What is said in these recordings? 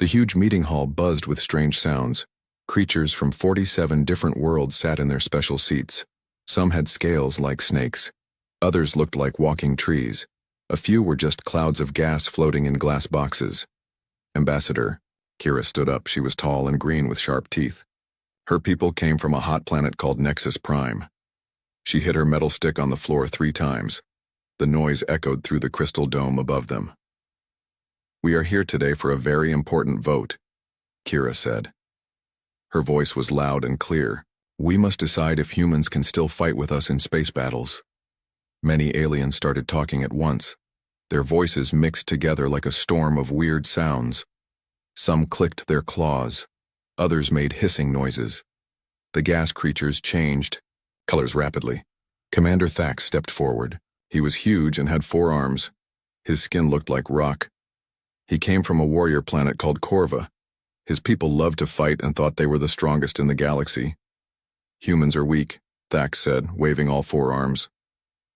The huge meeting hall buzzed with strange sounds. Creatures from 47 different worlds sat in their special seats. Some had scales like snakes. Others looked like walking trees. A few were just clouds of gas floating in glass boxes. Ambassador. Kira stood up. She was tall and green with sharp teeth. Her people came from a hot planet called Nexus Prime. She hit her metal stick on the floor 3 times. The noise echoed through the crystal dome above them. "We are here today for a very important vote," Kira said. Her voice was loud and clear. "We must decide if humans can still fight with us in space battles." Many aliens started talking at once. Their voices mixed together like a storm of weird sounds. Some clicked their claws. Others made hissing noises. The gas creatures changed colors rapidly. Commander Thax stepped forward. He was huge and had 4 arms. His skin looked like rock. He came from a warrior planet called Corva. His people loved to fight and thought they were the strongest in the galaxy. "Humans are weak," Thax said, waving all 4 arms.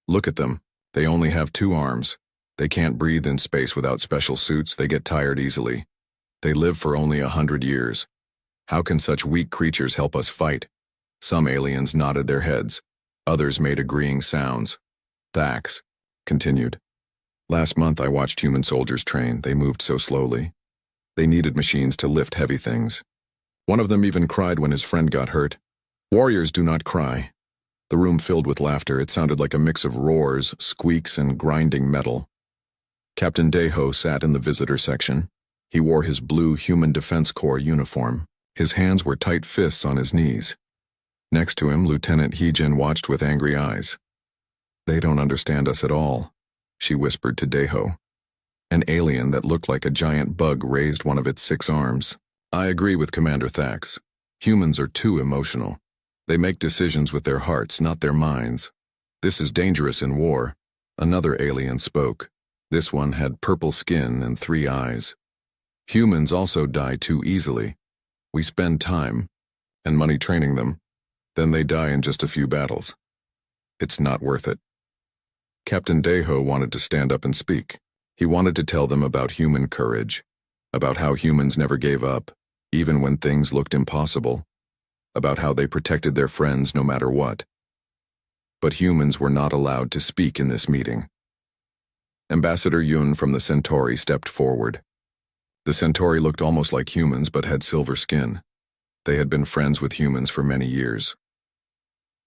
"Look at them. They only have 2 arms. They can't breathe in space without special suits. They get tired easily. They live for only 100 years. How can such weak creatures help us fight?" Some aliens nodded their heads. Others made agreeing sounds. Thax continued. "Last month I watched human soldiers train. They moved so slowly. They needed machines to lift heavy things. One of them even cried when his friend got hurt. Warriors do not cry." The room filled with laughter. It sounded like a mix of roars, squeaks, and grinding metal. Captain Deho sat in the visitor section. He wore his blue Human Defense Corps uniform. His hands were tight fists on his knees. Next to him, Lieutenant Heejin watched with angry eyes. "They don't understand us at all," she whispered to Deho. An alien that looked like a giant bug raised one of its 6 arms. "I agree with Commander Thax. Humans are too emotional. They make decisions with their hearts, not their minds. This is dangerous in war." Another alien spoke. This one had purple skin and 3 eyes. "Humans also die too easily. We spend time and money training them. Then they die in just a few battles. It's not worth it." Captain Deho wanted to stand up and speak. He wanted to tell them about human courage, about how humans never gave up, even when things looked impossible, about how they protected their friends no matter what. But humans were not allowed to speak in this meeting. Ambassador Yun from the Centauri stepped forward. The Centauri looked almost like humans but had silver skin. They had been friends with humans for many years.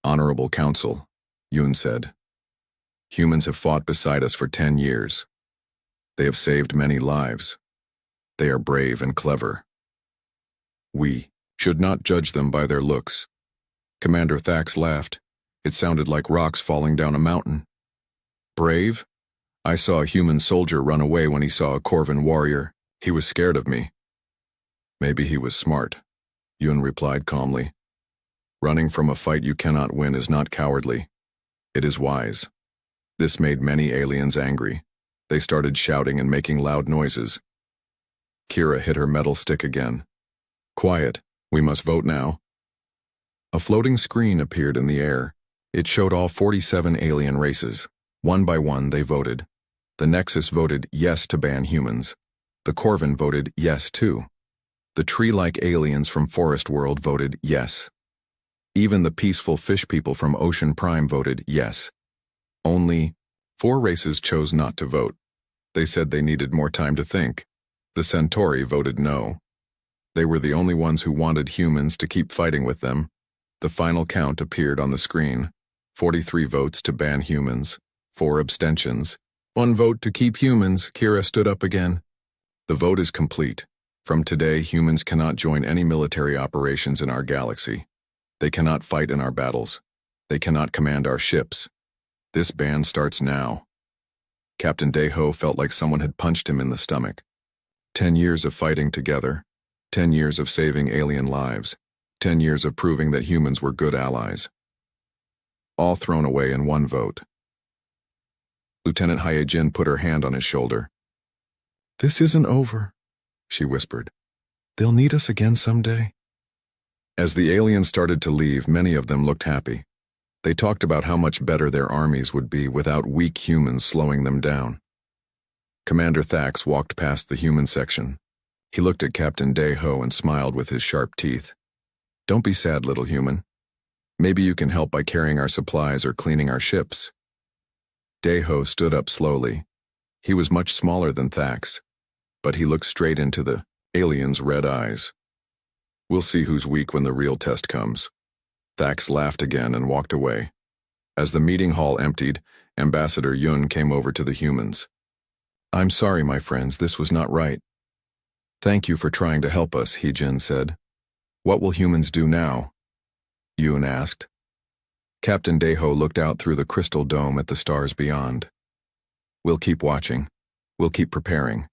"Honorable Council," Yun said. "Humans have fought beside us for 10 years. They have saved many lives. They are brave and clever. We should not judge them by their looks." Commander Thax laughed. It sounded like rocks falling down a mountain. "Brave? I saw a human soldier run away when he saw a Corvan warrior. He was scared of me." "Maybe he was smart," Yun replied calmly. "Running from a fight you cannot win is not cowardly. It is wise." This made many aliens angry. They started shouting and making loud noises. Kira hit her metal stick again. "Quiet. We must vote now." A floating screen appeared in the air. It showed all 47 alien races. One by one they voted. The Nexus voted yes to ban humans. The Corvan voted yes too. The tree-like aliens from Forest World voted yes. Even the peaceful fish people from Ocean Prime voted yes. Only 4 races chose not to vote. They said they needed more time to think. The Centauri voted no. They were the only ones who wanted humans to keep fighting with them. The final count appeared on the screen. 43 votes to ban humans, 4 abstentions, 1 vote to keep humans. Kira stood up again. "The vote is complete. From today, humans cannot join any military operations in our galaxy. They cannot fight in our battles. They cannot command our ships. This ban starts now." Captain Deho felt like someone had punched him in the stomach. 10 years of fighting together, 10 years of saving alien lives, 10 years of proving that humans were good allies. All thrown away in 1 vote. Lieutenant Hyejin put her hand on his shoulder. "This isn't over," she whispered. "They'll need us again someday." As the aliens started to leave, many of them looked happy. They talked about how much better their armies would be without weak humans slowing them down. Commander Thax walked past the human section. He looked at Captain Deho and smiled with his sharp teeth. Don't be sad, little human. Maybe you can help by carrying our supplies or cleaning our ships. Deho stood up slowly. He was much smaller than Thax, but he looked straight into the alien's red eyes. We'll see who's weak when the real test comes. Thax laughed again and walked away. As the meeting hall emptied, Ambassador Yun came over to the humans. I'm sorry, my friends, this was not right. Thank you for trying to help us, He-Jin said. What will humans do now? Yun asked. Captain Deho looked out through the crystal dome at the stars beyond. We'll keep watching. We'll keep preparing.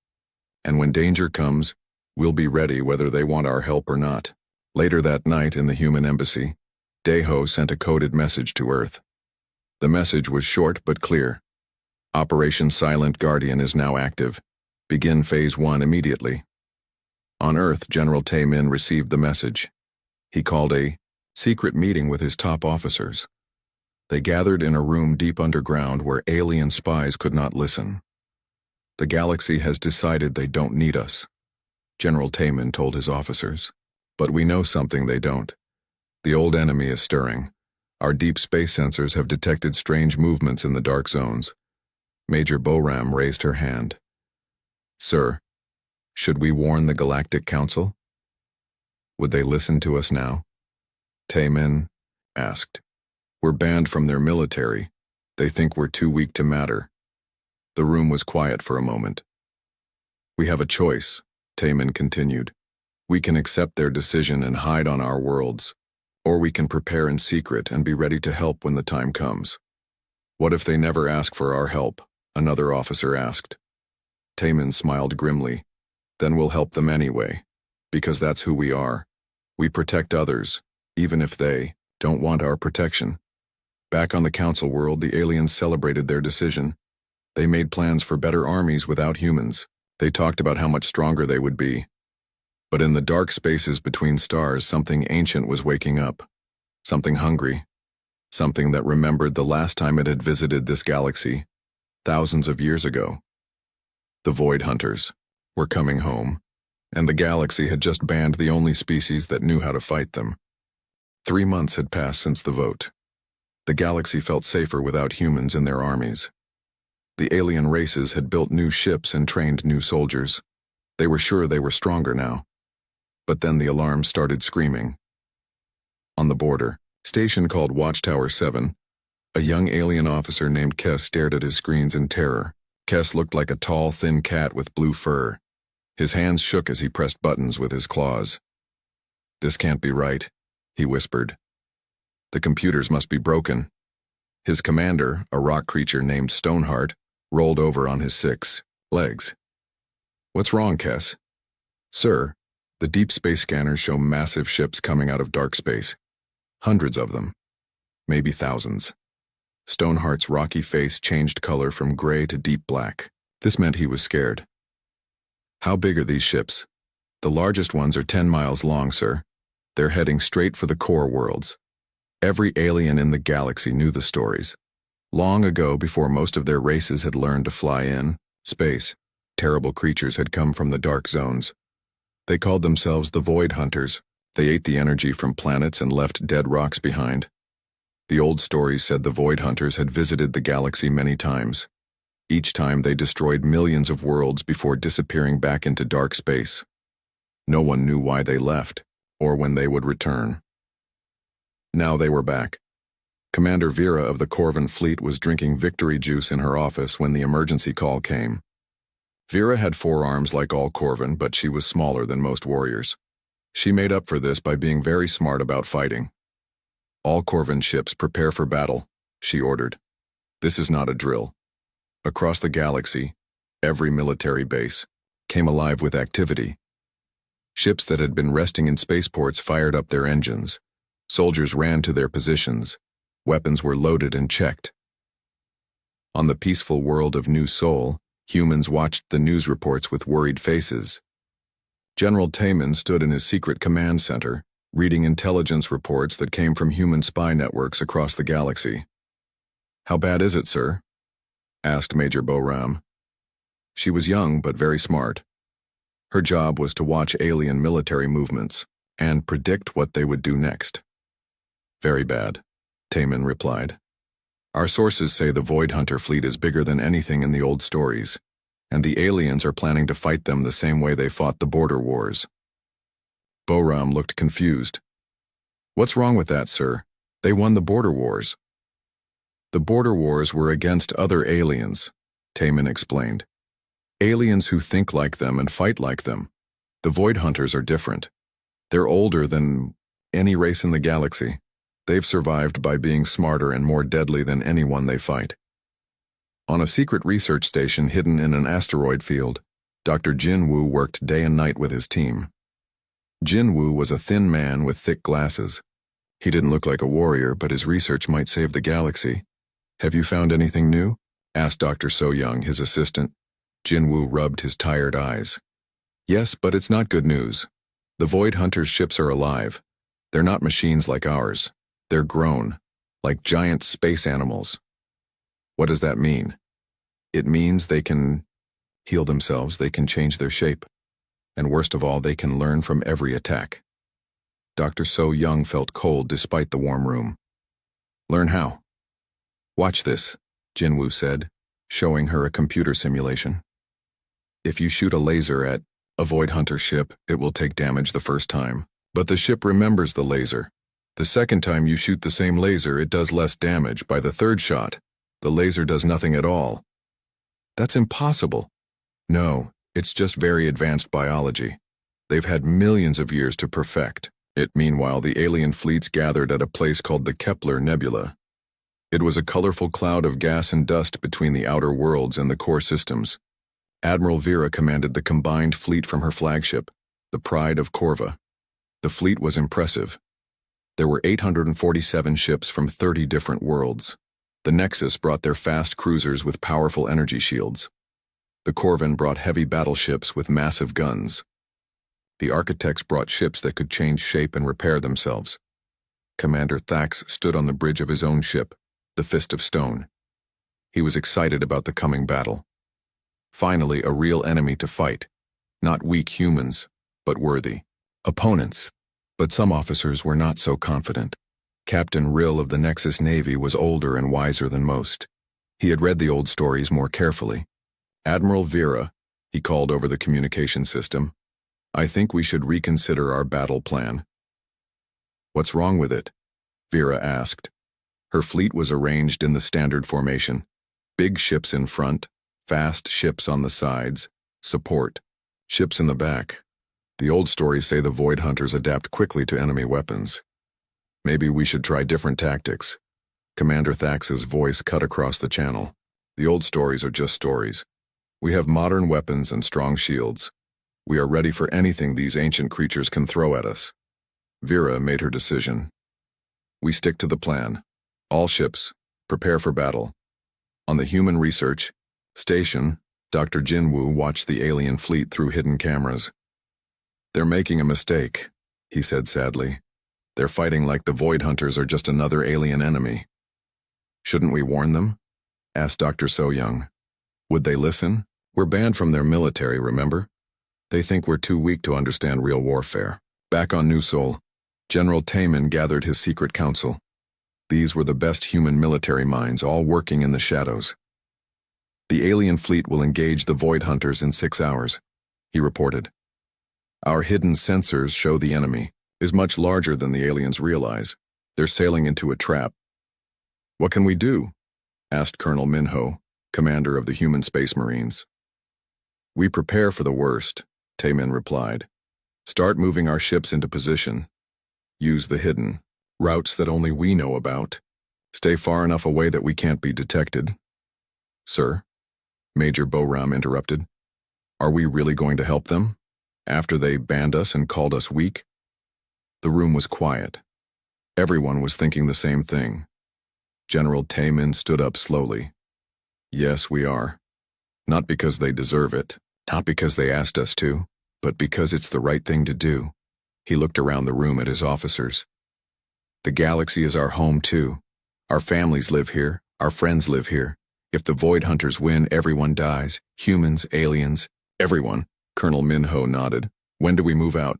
And when danger comes, we'll be ready whether they want our help or not. Later that night in the human embassy, Deho sent a coded message to Earth. The message was short but clear. Operation Silent Guardian is now active. Begin Phase 1 immediately. On Earth, General Tae-min received the message. He called a secret meeting with his top officers. They gathered in a room deep underground where alien spies could not listen. The galaxy has decided they don't need us, General Tae-min told his officers. But we know something they don't. The old enemy is stirring. Our deep space sensors have detected strange movements in the dark zones. Major Boram raised her hand. Sir, should we warn the Galactic Council? Would they listen to us now? Tae-min asked. We're banned from their military. They think we're too weak to matter. The room was quiet for a moment. We have a choice, Tae-min continued. We can accept their decision and hide on our worlds, or we can prepare in secret and be ready to help when the time comes. What if they never ask for our help? Another officer asked. Tae-min smiled grimly. Then we'll help them anyway, because that's who we are. We protect others, even if they don't want our protection. Back on the Council world, the aliens celebrated their decision. They made plans for better armies without humans. They talked about how much stronger they would be. But in the dark spaces between stars, something ancient was waking up. Something hungry. Something that remembered the last time it had visited this galaxy, thousands of years ago. The Void Hunters were coming home, and the galaxy had just banned the only species that knew how to fight them. 3 months had passed since the vote. The galaxy felt safer without humans in their armies. The alien races had built new ships and trained new soldiers. They were sure they were stronger now. But then the alarm started screaming. On the border, station called Watchtower 7, a young alien officer named Kes stared at his screens in terror. Kes looked like a tall, thin cat with blue fur. His hands shook as he pressed buttons with his claws. This can't be right, he whispered. The computers must be broken. His commander, a rock creature named Stoneheart, rolled over on his 6 legs. What's wrong, Kes? Sir, the deep space scanners show massive ships coming out of dark space. Hundreds of them. Maybe thousands. Stoneheart's rocky face changed color from gray to deep black. This meant he was scared. How big are these ships? The largest ones are 10 miles long, sir. They're heading straight for the core worlds. Every alien in the galaxy knew the stories. Long ago, before most of their races had learned to fly in space, terrible creatures had come from the dark zones. They called themselves the Void Hunters. They ate the energy from planets and left dead rocks behind. The old stories said the Void Hunters had visited the galaxy many times. Each time they destroyed millions of worlds before disappearing back into dark space. No one knew why they left, or when they would return. Now they were back. Commander Vera of the Corvin fleet was drinking victory juice in her office when the emergency call came. Vera had 4 arms like all Corvin, but she was smaller than most warriors. She made up for this by being very smart about fighting. All Corvin ships prepare for battle, she ordered. This is not a drill. Across the galaxy, every military base came alive with activity. Ships that had been resting in spaceports fired up their engines. Soldiers ran to their positions. Weapons were loaded and checked. On the peaceful world of New Sol, humans watched the news reports with worried faces. General Tae-min stood in his secret command center, reading intelligence reports that came from human spy networks across the galaxy. How bad is it, sir? Asked Major Boram. She was young but very smart. Her job was to watch alien military movements and predict what they would do next. Very bad, Taman replied. Our sources say the Void Hunter fleet is bigger than anything in the old stories, and the aliens are planning to fight them the same way they fought the border wars. Boram looked confused. What's wrong with that, sir? They won the border wars. The border wars were against other aliens, Taman explained. Aliens who think like them and fight like them. The Void Hunters are different. They're older than any race in the galaxy. They've survived by being smarter and more deadly than anyone they fight. On a secret research station hidden in an asteroid field, Dr. Jin Woo worked day and night with his team. Jin Woo was a thin man with thick glasses. He didn't look like a warrior, but his research might save the galaxy. Have you found anything new? Asked Dr. So Young, his assistant. Jin Woo rubbed his tired eyes. Yes, but it's not good news. The Void Hunters' ships are alive. They're not machines like ours. They're grown, like giant space animals. What does that mean? It means they can heal themselves, they can change their shape, and worst of all, they can learn from every attack. Dr. So Young felt cold despite the warm room. Learn how? Watch this, Jinwoo said, showing her a computer simulation. If you shoot a laser at a Void Hunter ship, it will take damage the first time, but the ship remembers the laser. The second time you shoot the same laser, it does less damage. By the third shot, the laser does nothing at all. That's impossible. No, it's just very advanced biology. They've had millions of years to perfect it. Meanwhile, the alien fleets gathered at a place called the Kepler Nebula. It was a colorful cloud of gas and dust between the outer worlds and the core systems. Admiral Vera commanded the combined fleet from her flagship, the Pride of Corva. The fleet was impressive. There were 847 ships from 30 different worlds. The Nexus brought their fast cruisers with powerful energy shields. The Corvan brought heavy battleships with massive guns. The Architects brought ships that could change shape and repair themselves. Commander Thax stood on the bridge of his own ship, the Fist of Stone. He was excited about the coming battle. Finally, a real enemy to fight. Not weak humans, but worthy opponents. But some officers were not so confident. Captain Rill of the Nexus Navy was older and wiser than most. He had read the old stories more carefully. Admiral Vera, he called over the communication system, I think we should reconsider our battle plan. What's wrong with it? Vera asked. Her fleet was arranged in the standard formation. Big ships in front, fast ships on the sides, support, ships in the back. The old stories say the Void Hunters adapt quickly to enemy weapons. Maybe we should try different tactics. Commander Thax's voice cut across the channel. The old stories are just stories. We have modern weapons and strong shields. We are ready for anything these ancient creatures can throw at us. Vera made her decision. We stick to the plan. All ships, prepare for battle. On the human research station, Dr. Jinwoo watched the alien fleet through hidden cameras. They're making a mistake, he said sadly. They're fighting like the Void Hunters are just another alien enemy. Shouldn't we warn them? Asked Dr. So Young. Would they listen? We're banned from their military, remember? They think we're too weak to understand real warfare. Back on New Sol, General Taman gathered his secret council. These were the best human military minds, all working in the shadows. The alien fleet will engage the Void Hunters in 6 hours, he reported. Our hidden sensors show the enemy is much larger than the aliens realize. They're sailing into a trap. What can we do? Asked Colonel Minho, commander of the human space marines. We prepare for the worst, Taman replied. Start moving our ships into position. Use the hidden routes that only we know about. Stay far enough away that we can't be detected. Sir? Major Boram interrupted. Are we really going to help them? After they banned us and called us weak? The room was quiet. Everyone was thinking the same thing. General Taman stood up slowly. Yes, we are. Not because they deserve it, not because they asked us to, but because it's the right thing to do. He looked around the room at his officers. The galaxy is our home too. Our families live here, our friends live here. If the Void Hunters win, everyone dies. Humans, aliens, everyone. Colonel Minho nodded. When do we move out?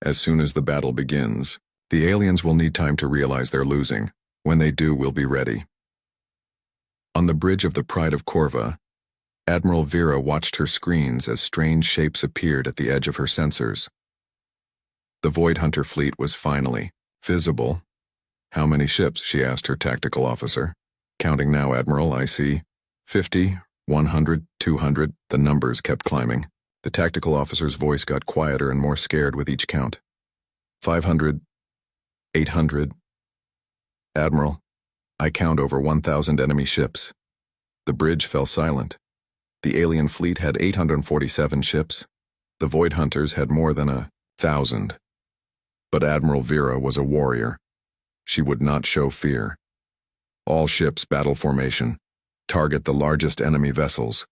As soon as the battle begins. The aliens will need time to realize they're losing. When they do, we'll be ready. On the bridge of the Pride of Corva, Admiral Vera watched her screens as strange shapes appeared at the edge of her sensors. The Void Hunter fleet was finally visible. How many ships? She asked her tactical officer. Counting now, Admiral, I see. 50, 100, 200, the numbers kept climbing. The tactical officer's voice got quieter and more scared with each count. 500, 800. Admiral, I count over 1,000 enemy ships. The bridge fell silent. The alien fleet had 847 ships. The Void Hunters had more than 1,000. But Admiral Vera was a warrior. She would not show fear. All ships battle formation. Target the largest enemy vessels.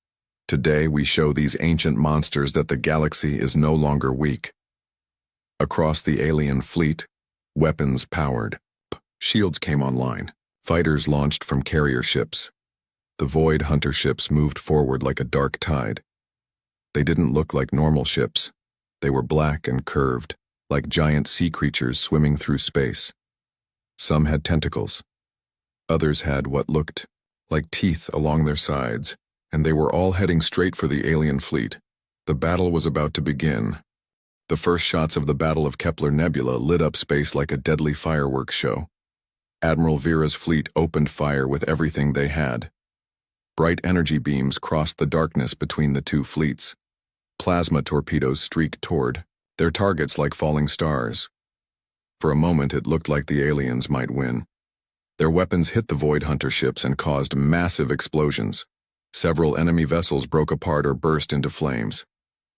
Today we show these ancient monsters that the galaxy is no longer weak. Across the alien fleet, weapons powered. Shields came online. Fighters launched from carrier ships. The Void Hunter ships moved forward like a dark tide. They didn't look like normal ships. They were black and curved, like giant sea creatures swimming through space. Some had tentacles. Others had what looked like teeth along their sides, and they were all heading straight for the alien fleet. The battle was about to begin. The first shots of the Battle of Kepler Nebula lit up space like a deadly fireworks show. Admiral Vera's fleet opened fire with everything they had. Bright energy beams crossed the darkness between the two fleets. Plasma torpedoes streaked toward their targets like falling stars. For a moment it looked like the aliens might win. Their weapons hit the Void Hunter ships and caused massive explosions. Several enemy vessels broke apart or burst into flames.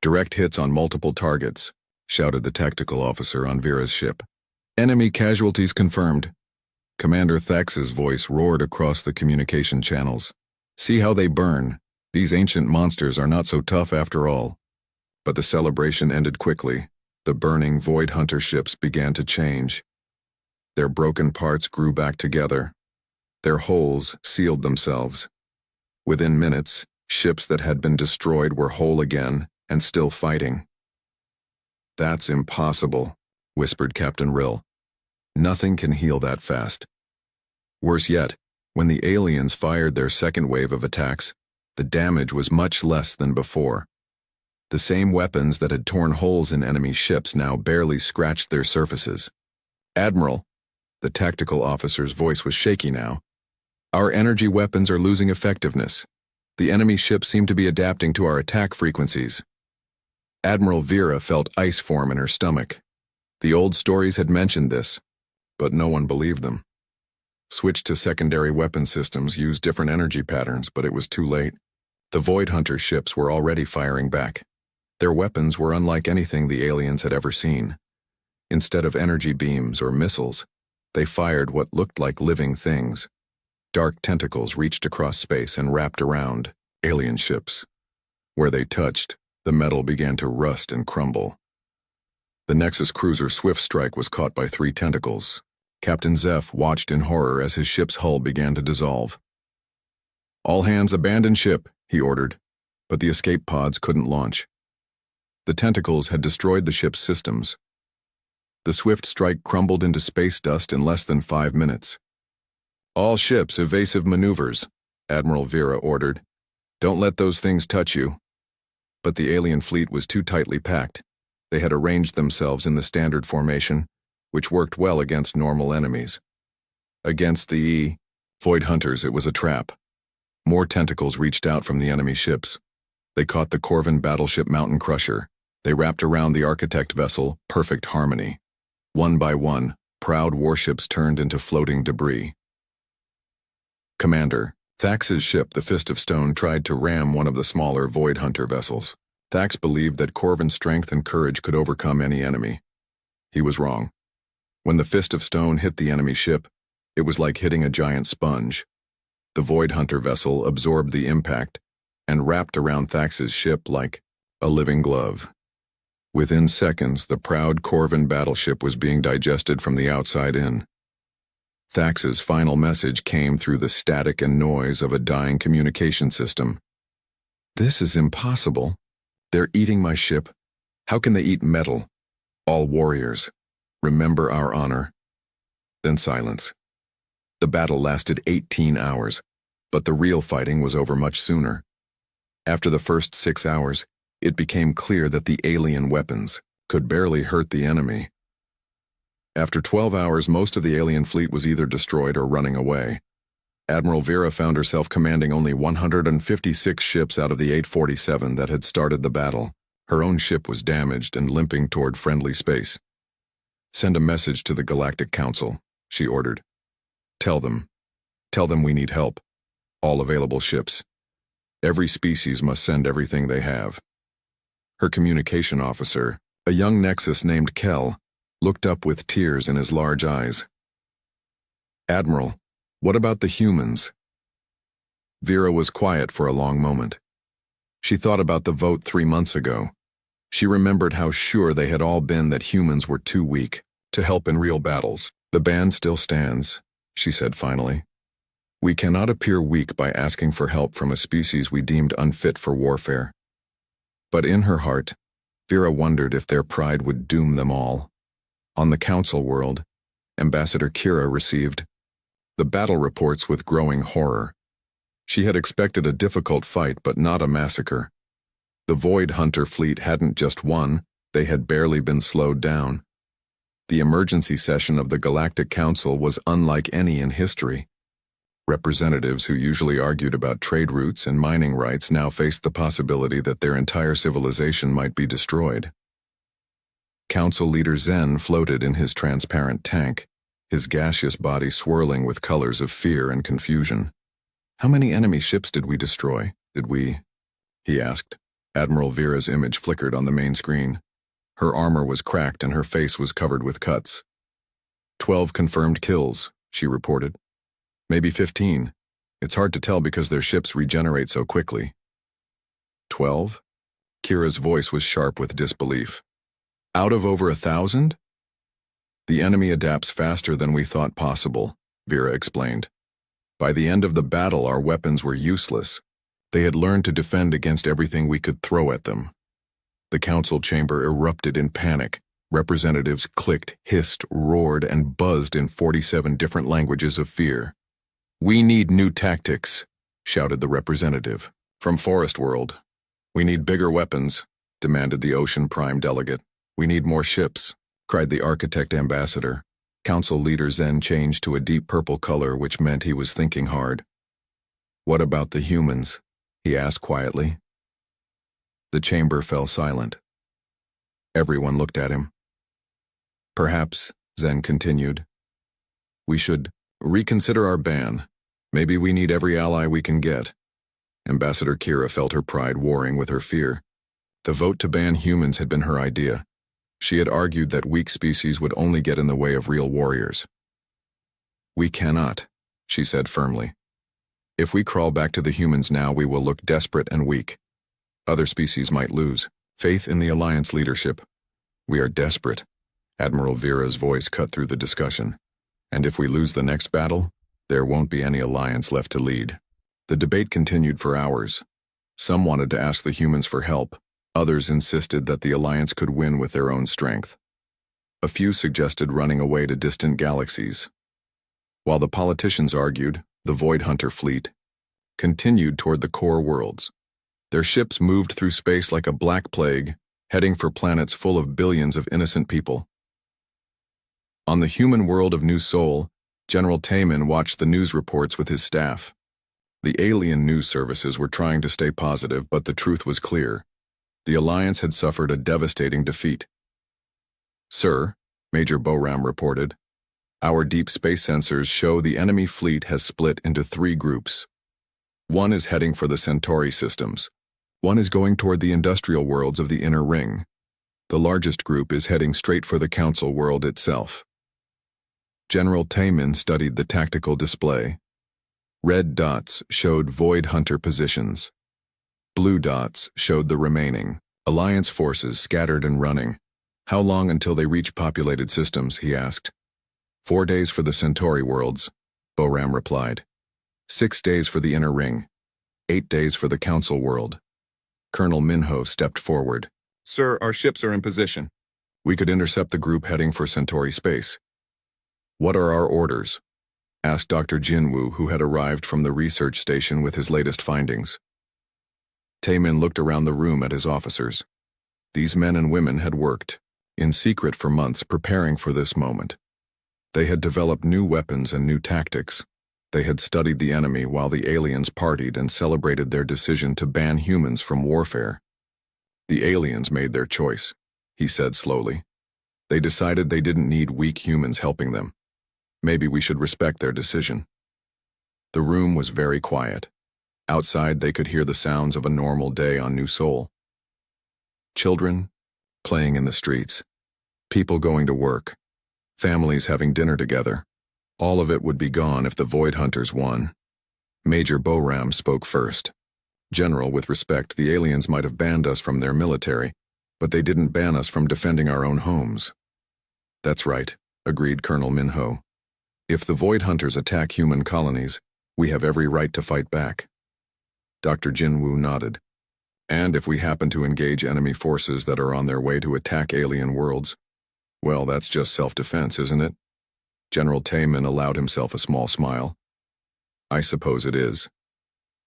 Direct hits on multiple targets, shouted the tactical officer on Vera's ship. Enemy casualties confirmed. Commander Thax's voice roared across the communication channels. See how they burn. These ancient monsters are not so tough after all. But the celebration ended quickly. The burning Void Hunter ships began to change. Their broken parts grew back together. Their holes sealed themselves. Within minutes, ships that had been destroyed were whole again and still fighting. That's impossible, whispered Captain Rill. Nothing can heal that fast. Worse yet, when the aliens fired their second wave of attacks, the damage was much less than before. The same weapons that had torn holes in enemy ships now barely scratched their surfaces. Admiral, the tactical officer's voice was shaky now. Our energy weapons are losing effectiveness. The enemy ships seem to be adapting to our attack frequencies. Admiral Vera felt ice form in her stomach. The old stories had mentioned this, but no one believed them. Switched to secondary weapon systems used different energy patterns, but it was too late. The Void Hunter ships were already firing back. Their weapons were unlike anything the aliens had ever seen. Instead of energy beams or missiles, they fired what looked like living things. Dark tentacles reached across space and wrapped around alien ships. Where they touched, the metal began to rust and crumble. The Nexus cruiser Swift Strike was caught by 3 tentacles. Captain Zeph watched in horror as his ship's hull began to dissolve. All hands abandon ship, he ordered, but the escape pods couldn't launch. The tentacles had destroyed the ship's systems. The Swift Strike crumbled into space dust in less than 5 minutes. All ships evasive maneuvers, Admiral Vera ordered. Don't let those things touch you. But the alien fleet was too tightly packed. They had arranged themselves in the standard formation, which worked well against normal enemies. Against the Void Hunters, it was a trap. More tentacles reached out from the enemy ships. They caught the Corvan battleship Mountain Crusher. They wrapped around the Architect vessel, Perfect Harmony. One by one, proud warships turned into floating debris. Commander, Thax's ship, the Fist of Stone, tried to ram one of the smaller Void Hunter vessels. Thax believed that Corvan's strength and courage could overcome any enemy. He was wrong. When the Fist of Stone hit the enemy ship, it was like hitting a giant sponge. The Void Hunter vessel absorbed the impact and wrapped around Thax's ship like a living glove. Within seconds, the proud Corvan battleship was being digested from the outside in. Thax's final message came through the static and noise of a dying communication system. This is impossible. They're eating my ship. How can they eat metal? All warriors. Remember our honor. Then silence. The battle lasted 18 hours, but the real fighting was over much sooner. After the first 6 hours, it became clear that the alien weapons could barely hurt the enemy. After 12 hours, most of the alien fleet was either destroyed or running away. Admiral Vera found herself commanding only 156 ships out of the 847 that had started the battle. Her own ship was damaged and limping toward friendly space. "Send a message to the Galactic Council," she ordered. Tell them we need help. All available ships. Every species must send everything they have." Her communication officer, a young Nexus named Kell, looked up with tears in his large eyes. "Admiral, what about the humans?" Vera was quiet for a long moment. She thought about the vote 3 months ago. She remembered how sure they had all been that humans were too weak to help in real battles. "The ban still stands," she said finally. "We cannot appear weak by asking for help from a species we deemed unfit for warfare." But in her heart, Vera wondered if their pride would doom them all. On the Council world, Ambassador Kira received the battle reports with growing horror. She had expected a difficult fight, but not a massacre. The Void Hunter fleet hadn't just won, they had barely been slowed down. The emergency session of the Galactic Council was unlike any in history. Representatives who usually argued about trade routes and mining rights now faced the possibility that their entire civilization might be destroyed. Council leader Zen floated in his transparent tank, his gaseous body swirling with colors of fear and confusion. "How many enemy ships did we destroy? He asked. Admiral Vera's image flickered on the main screen. Her armor was cracked and her face was covered with cuts. 12 confirmed kills, she reported. Maybe 15. It's hard to tell because their ships regenerate so quickly. 12? Kira's voice was sharp with disbelief. Out of over 1,000? The enemy adapts faster than we thought possible, Vera explained. By the end of the battle, our weapons were useless. They had learned to defend against everything we could throw at them. The council chamber erupted in panic. Representatives clicked, hissed, roared, and buzzed in 47 different languages of fear. "We need new tactics," shouted the representative. "From Forest World. We need bigger weapons," demanded the Ocean Prime delegate. "We need more ships," cried the Architect Ambassador. Council leader Zen changed to a deep purple color, which meant he was thinking hard. "What about the humans?" he asked quietly. The chamber fell silent. Everyone looked at him. "Perhaps," Zen continued, "we should reconsider our ban. Maybe we need every ally we can get." Ambassador Kira felt her pride warring with her fear. The vote to ban humans had been her idea. She had argued that weak species would only get in the way of real warriors. "We cannot," she said firmly. "If we crawl back to the humans now, we will look desperate and weak. Other species might lose faith in the Alliance leadership. We are desperate." Admiral Vera's voice cut through the discussion. "And if we lose the next battle, there won't be any Alliance left to lead." The debate continued for hours. Some wanted to ask the humans for help. Others insisted that the Alliance could win with their own strength. A few suggested running away to distant galaxies. While the politicians argued, the Void Hunter fleet continued toward the core worlds. Their ships moved through space like a black plague, heading for planets full of billions of innocent people. On the human world of New Sol, General Taman watched the news reports with his staff. The alien news services were trying to stay positive, but the truth was clear. The Alliance had suffered a devastating defeat. "Sir," Major Boram reported, "our deep space sensors show the enemy fleet has split into 3 groups. One is heading for the Centauri systems. One is going toward the industrial worlds of the Inner Ring. The largest group is heading straight for the Council world itself." General Taman studied the tactical display. Red dots showed Void Hunter positions. Blue dots showed the remaining Alliance forces scattered and running. "How long until they reach populated systems?" he asked. 4 days for the Centauri worlds, Boram replied. 6 days for the Inner Ring. 8 days for the Council world. Colonel Minho stepped forward. Sir, our ships are in position. We could intercept the group heading for Centauri space. What are our orders? Asked Dr. Jinwoo, who had arrived from the research station with his latest findings. Taemin looked around the room at his officers. These men and women had worked, in secret for months, preparing for this moment. They had developed new weapons and new tactics. They had studied the enemy while the aliens partied and celebrated their decision to ban humans from warfare. The aliens made their choice, he said slowly. They decided they didn't need weak humans helping them. Maybe we should respect their decision. The room was very quiet. Outside, they could hear the sounds of a normal day on New Seoul. Children playing in the streets, people going to work, families having dinner together. All of it would be gone if the Void Hunters won. Major Boram spoke first. General, with respect, the aliens might have banned us from their military, but they didn't ban us from defending our own homes. That's right, agreed Colonel Minho. If the Void Hunters attack human colonies, we have every right to fight back. Dr. Jinwoo nodded. And if we happen to engage enemy forces that are on their way to attack alien worlds, well, that's just self-defense, isn't it? General Taemin allowed himself a small smile. I suppose it is.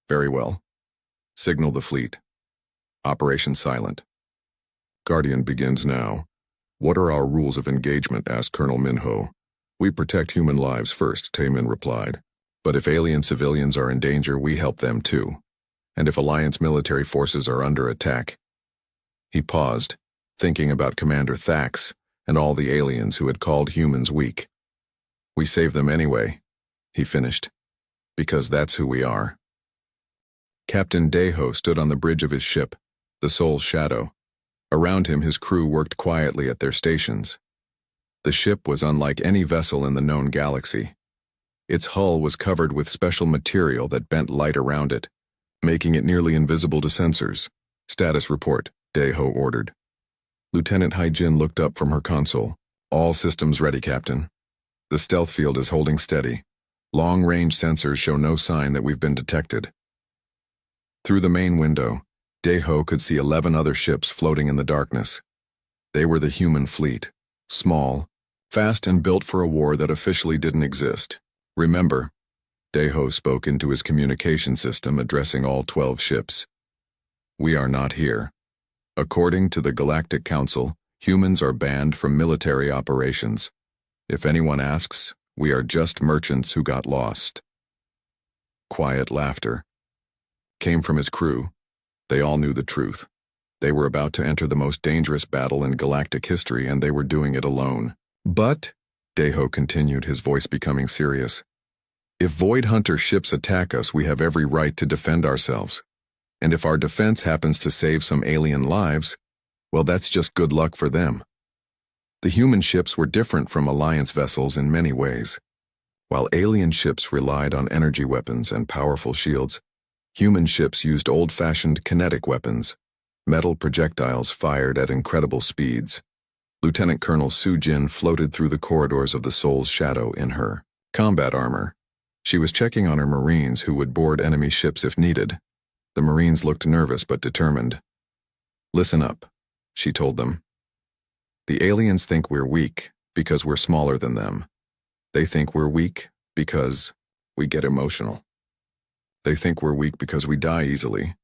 Very well. Signal the fleet. Operation Silent. Guardian begins now. What are our rules of engagement? Asked Colonel Minho. We protect human lives first, Taemin replied. But if alien civilians are in danger, we help them too. And if Alliance military forces are under attack. He paused, thinking about Commander Thax and all the aliens who had called humans weak. We save them anyway, he finished, because that's who we are. Captain Daeho stood on the bridge of his ship, the Soul's Shadow. Around him, his crew worked quietly at their stations. The ship was unlike any vessel in the known galaxy. Its hull was covered with special material that bent light around it, making it nearly invisible to sensors. Status report, Daeho ordered. Lieutenant Haijin looked up from her console. All systems ready, Captain. The stealth field is holding steady. Long-range sensors show no sign that we've been detected. Through the main window, Daeho could see 11 other ships floating in the darkness. They were the human fleet, small, fast and built for a war that officially didn't exist. Remember, Daeho spoke into his communication system addressing all 12 ships. We are not here. According to the Galactic Council, humans are banned from military operations. If anyone asks, we are just merchants who got lost. Quiet laughter came from his crew. They all knew the truth. They were about to enter the most dangerous battle in galactic history, and they were doing it alone. But, Daeho continued, his voice becoming serious, if Void Hunter ships attack us, we have every right to defend ourselves. And if our defense happens to save some alien lives, well, that's just good luck for them. The human ships were different from Alliance vessels in many ways. While alien ships relied on energy weapons and powerful shields, human ships used old-fashioned kinetic weapons, metal projectiles fired at incredible speeds. Lieutenant Colonel Soo-jin floated through the corridors of the Soul's Shadow in her combat armor. She was checking on her Marines who would board enemy ships if needed. The Marines looked nervous but determined. Listen up, she told them. The aliens think we're weak because we're smaller than them. They think we're weak because we get emotional. They think we're weak because we die easily.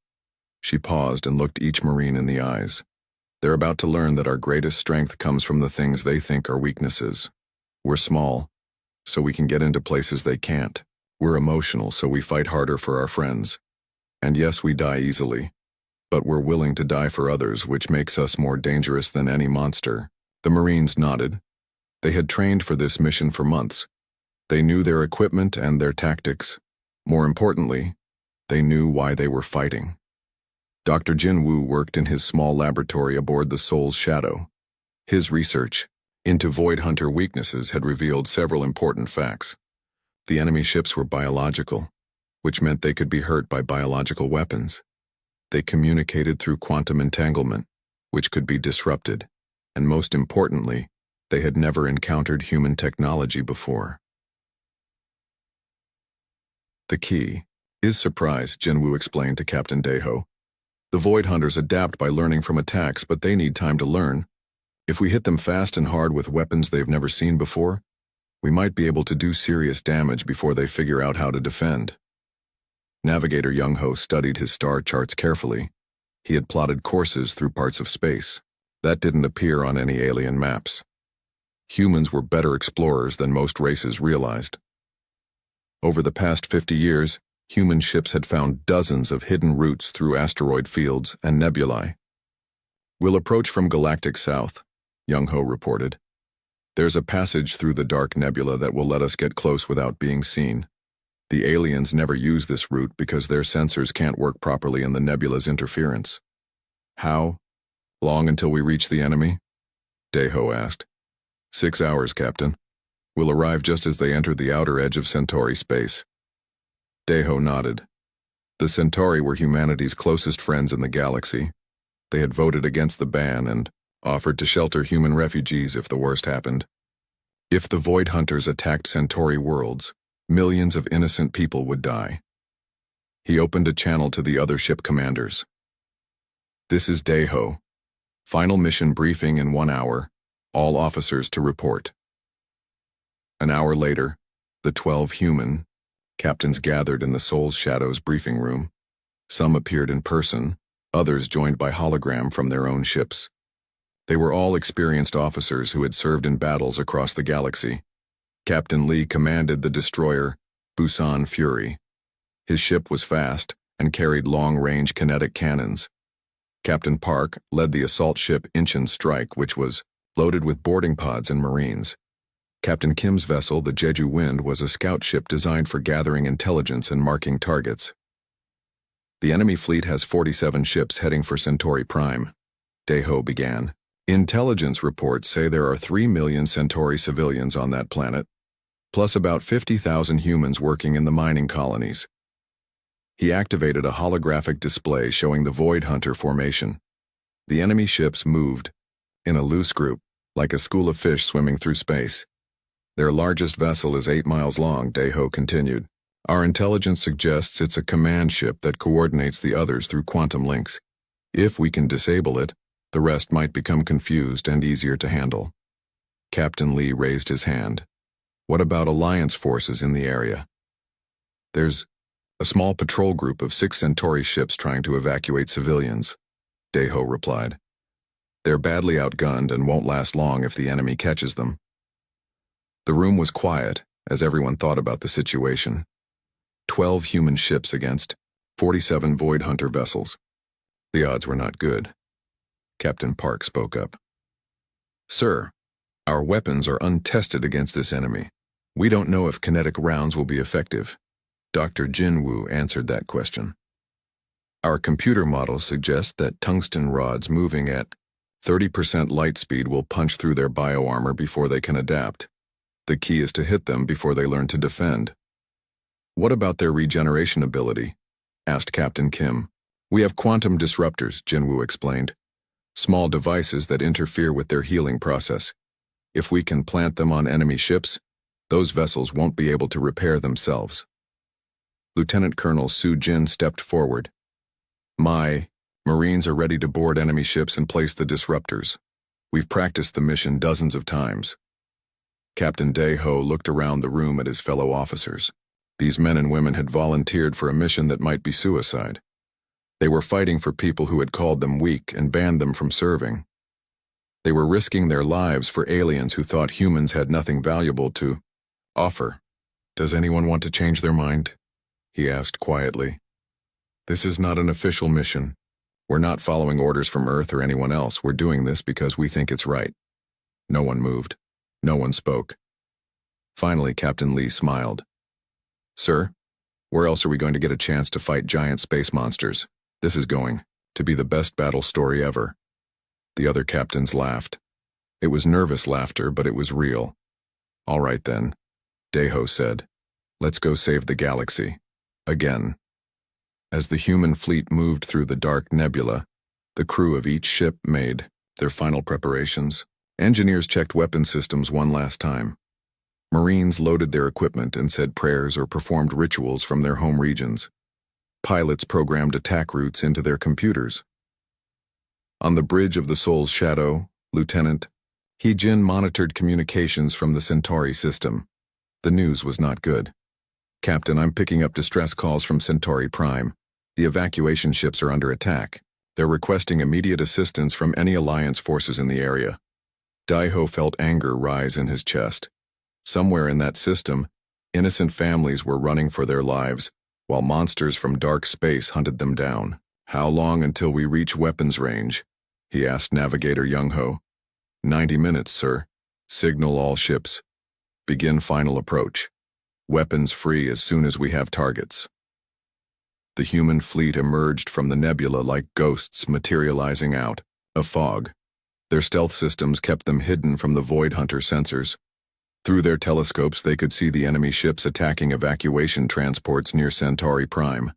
She paused and looked each Marine in the eyes. They're about to learn that our greatest strength comes from the things they think are weaknesses. We're small, so we can get into places they can't. We're emotional, so we fight harder for our friends. And yes, we die easily. But we're willing to die for others, which makes us more dangerous than any monster. The Marines nodded. They had trained for this mission for months. They knew their equipment and their tactics. More importantly, they knew why they were fighting. Dr. Jinwoo worked in his small laboratory aboard the Soul's Shadow. His research into Void Hunter weaknesses had revealed several important facts. The enemy ships were biological, which meant they could be hurt by biological weapons. They communicated through quantum entanglement, which could be disrupted. And most importantly, they had never encountered human technology before. The key is surprise, Jinwoo explained to Captain Daeho. The Void Hunters adapt by learning from attacks, but they need time to learn. If we hit them fast and hard with weapons they've never seen before, we might be able to do serious damage before they figure out how to defend. Navigator Young-Ho studied his star charts carefully. He had plotted courses through parts of space. That didn't appear on any alien maps. Humans were better explorers than most races realized. Over the past 50 years, human ships had found dozens of hidden routes through asteroid fields and nebulae. "We'll approach from galactic south," Young-Ho reported. "There's a passage through the dark nebula that will let us get close without being seen. The aliens never use this route because their sensors can't work properly in the nebula's interference." "How long until we reach the enemy?" Daeho asked. 6 hours, Captain. We'll arrive just as they enter the outer edge of Centauri space. Daeho nodded. The Centauri were humanity's closest friends in the galaxy. They had voted against the ban and offered to shelter human refugees if the worst happened. If the Void Hunters attacked Centauri worlds, millions of innocent people would die. He opened a channel to the other ship commanders. "This is Daeho. Final mission briefing in 1 hour. All officers to report." An hour later, the 12 human captains gathered in the Soul's Shadows briefing room. Some appeared in person, others joined by hologram from their own ships. They were all experienced officers who had served in battles across the galaxy. Captain Lee commanded the destroyer Busan Fury. His ship was fast and carried long-range kinetic cannons. Captain Park led the assault ship Incheon Strike, which was loaded with boarding pods and marines. Captain Kim's vessel, the Jeju Wind, was a scout ship designed for gathering intelligence and marking targets. "The enemy fleet has 47 ships heading for Centauri Prime," Daeho began. "Intelligence reports say there are 3 million Centauri civilians on that planet, plus about 50,000 humans working in the mining colonies." He activated a holographic display showing the Void Hunter formation. The enemy ships moved in a loose group, like a school of fish swimming through space. "Their largest vessel is 8 miles long," Daeho continued. "Our intelligence suggests it's a command ship that coordinates the others through quantum links. If we can disable it, the rest might become confused and easier to handle." Captain Lee raised his hand. "What about Alliance forces in the area?" "There's a small patrol group of 6 Centauri ships trying to evacuate civilians," Daeho replied. "They're badly outgunned and won't last long if the enemy catches them." The room was quiet as everyone thought about the situation. 12 human ships against 47 Void Hunter vessels. The odds were not good. Captain Park spoke up. "Sir, our weapons are untested against this enemy. We don't know if kinetic rounds will be effective." Dr. Jinwoo answered that question. "Our computer models suggest that tungsten rods moving at 30% light speed will punch through their bioarmor before they can adapt. The key is to hit them before they learn to defend." "What about their regeneration ability?" asked Captain Kim. "We have quantum disruptors," Jinwoo explained. "Small devices that interfere with their healing process. If we can plant them on enemy ships, those vessels won't be able to repair themselves." Lieutenant Colonel Su Jin stepped forward. "My Marines are ready to board enemy ships and place the disruptors. We've practiced the mission dozens of times." Captain Daeho looked around the room at his fellow officers. These men and women had volunteered for a mission that might be suicide. They were fighting for people who had called them weak and banned them from serving. They were risking their lives for aliens who thought humans had nothing valuable to offer. "Does anyone want to change their mind?" he asked quietly. "This is not an official mission. We're not following orders from Earth or anyone else. We're doing this because we think it's right." No one moved. No one spoke. Finally, Captain Lee smiled. "Sir, where else are we going to get a chance to fight giant space monsters? This is going to be the best battle story ever." The other captains laughed. It was nervous laughter, but it was real. "All right then," Daeho said. "Let's go save the galaxy. Again." As the human fleet moved through the dark nebula, the crew of each ship made their final preparations. Engineers checked weapon systems one last time. Marines loaded their equipment and said prayers or performed rituals from their home regions. Pilots programmed attack routes into their computers. On the bridge of the Soul's Shadow, Lieutenant He-Jin monitored communications from the Centauri system. The news was not good. "Captain, I'm picking up distress calls from Centauri Prime. The evacuation ships are under attack. They're requesting immediate assistance from any Alliance forces in the area." Daiho felt anger rise in his chest. Somewhere in that system, innocent families were running for their lives, while monsters from dark space hunted them down. "How long until we reach weapons range?" he asked Navigator Young-ho. 90 minutes, sir. Signal all ships. Begin final approach. Weapons free as soon as we have targets." The human fleet emerged from the nebula like ghosts materializing out of fog. Their stealth systems kept them hidden from the Void Hunter sensors. Through their telescopes, they could see the enemy ships attacking evacuation transports near Centauri Prime.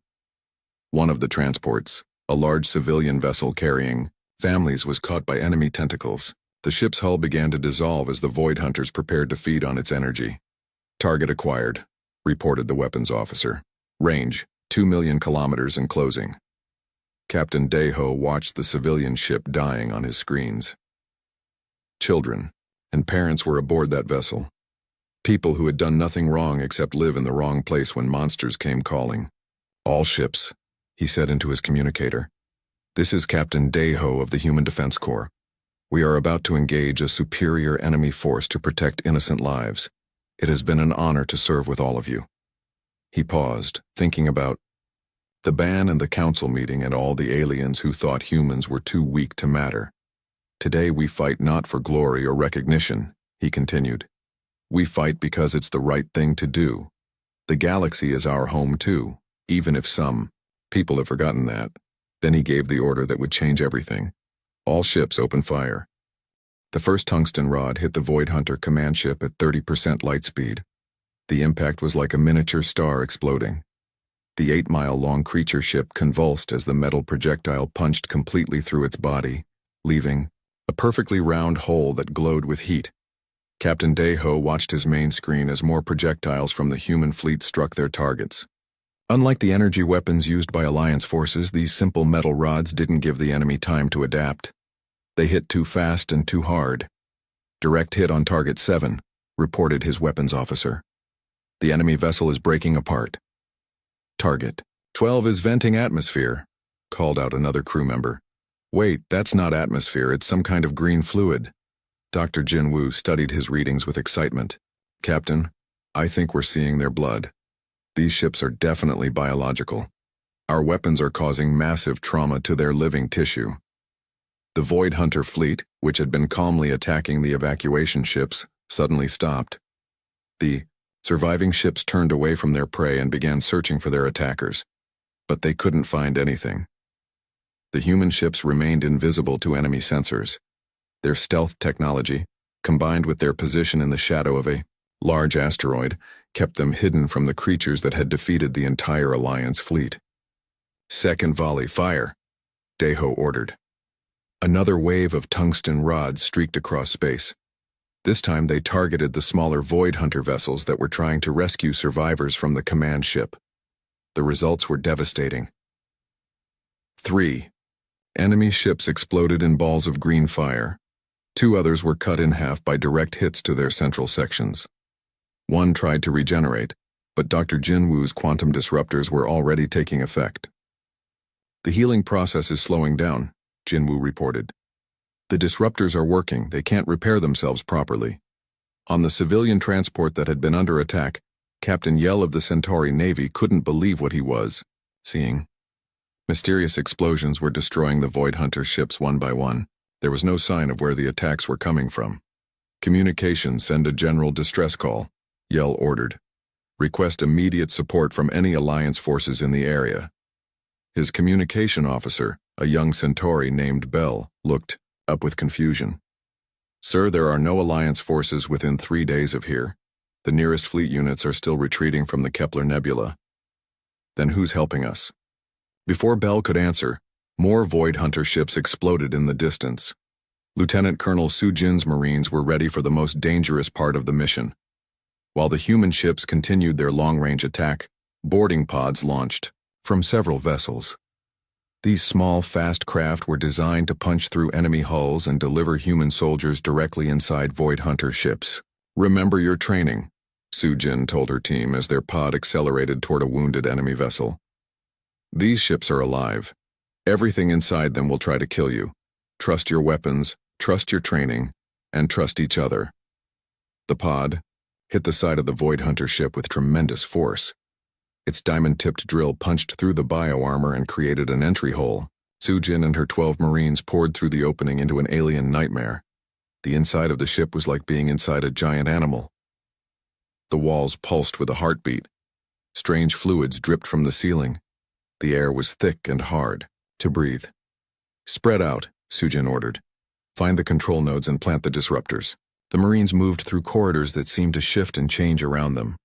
One of the transports, a large civilian vessel carrying families, was caught by enemy tentacles. The ship's hull began to dissolve as the Void Hunters prepared to feed on its energy. "Target acquired," reported the weapons officer. "Range, 2 million kilometers and closing." Captain Daiho watched the civilian ship dying on his screens. Children and parents were aboard that vessel. People who had done nothing wrong except live in the wrong place when monsters came calling. "All ships," he said into his communicator. "This is Captain Daiho of the Human Defense Corps. We are about to engage a superior enemy force to protect innocent lives. It has been an honor to serve with all of you." He paused, thinking about the ban and the council meeting and all the aliens who thought humans were too weak to matter. "Today we fight not for glory or recognition," he continued. "We fight because it's the right thing to do. The galaxy is our home too, even if some people have forgotten that." Then he gave the order that would change everything. "All ships open fire." The first tungsten rod hit the Void Hunter command ship at 30% light speed. The impact was like a miniature star exploding. The 8-mile-long creature ship convulsed as the metal projectile punched completely through its body, leaving a perfectly round hole that glowed with heat. Captain Daiho watched his main screen as more projectiles from the human fleet struck their targets. Unlike the energy weapons used by Alliance forces, these simple metal rods didn't give the enemy time to adapt. They hit too fast and too hard. "Direct hit on target 7, reported his weapons officer. "The enemy vessel is breaking apart." "Target 12 is venting atmosphere," called out another crew member. "Wait, that's not atmosphere, it's some kind of green fluid." Dr. Jinwoo studied his readings with excitement. "Captain, I think we're seeing their blood. These ships are definitely biological. Our weapons are causing massive trauma to their living tissue." The Void Hunter fleet, which had been calmly attacking the evacuation ships, suddenly stopped. The surviving ships turned away from their prey and began searching for their attackers. But they couldn't find anything. The human ships remained invisible to enemy sensors. Their stealth technology, combined with their position in the shadow of a large asteroid, kept them hidden from the creatures that had defeated the entire Alliance fleet. "Second volley, fire," Daiho ordered. Another wave of tungsten rods streaked across space. This time they targeted the smaller Void Hunter vessels that were trying to rescue survivors from the command ship. The results were devastating. 3. Enemy ships exploded in balls of green fire. 2 others were cut in half by direct hits to their central sections. 1 tried to regenerate, but Dr. Jinwoo's quantum disruptors were already taking effect. "The healing process is slowing down," Jinwoo reported. "The disruptors are working, they can't repair themselves properly." On the civilian transport that had been under attack, Captain Yell of the Centauri Navy couldn't believe what he was seeing. Mysterious explosions were destroying the Void Hunter ships one by one. There was no sign of where the attacks were coming from. "Communications, send a general distress call," Yell ordered. "Request immediate support from any Alliance forces in the area." His communication officer, a young Centauri named Bell, looked up with confusion. "Sir, there are no Alliance forces within 3 days of here. The nearest fleet units are still retreating from the Kepler Nebula." "Then who's helping us?" Before Bell could answer, more Void Hunter ships exploded in the distance. Lieutenant Colonel Sujin's Marines were ready for the most dangerous part of the mission. While the human ships continued their long-range attack, boarding pods launched. from several vessels. These small, fast craft were designed to punch through enemy hulls and deliver human soldiers directly inside Void Hunter ships. "Remember your training," Sujin told her team as their pod accelerated toward a wounded enemy vessel. "These ships are alive. Everything inside them will try to kill you. Trust your weapons, trust your training, and trust each other." The pod hit the side of the Void Hunter ship with tremendous force. Its diamond-tipped drill punched through the bio-armor and created an entry hole. Sujin and her 12 Marines poured through the opening into an alien nightmare. The inside of the ship was like being inside a giant animal. The walls pulsed with a heartbeat. Strange fluids dripped from the ceiling. The air was thick and hard to breathe. "Spread out," Sujin ordered. "Find the control nodes and plant the disruptors." The Marines moved through corridors that seemed to shift and change around them.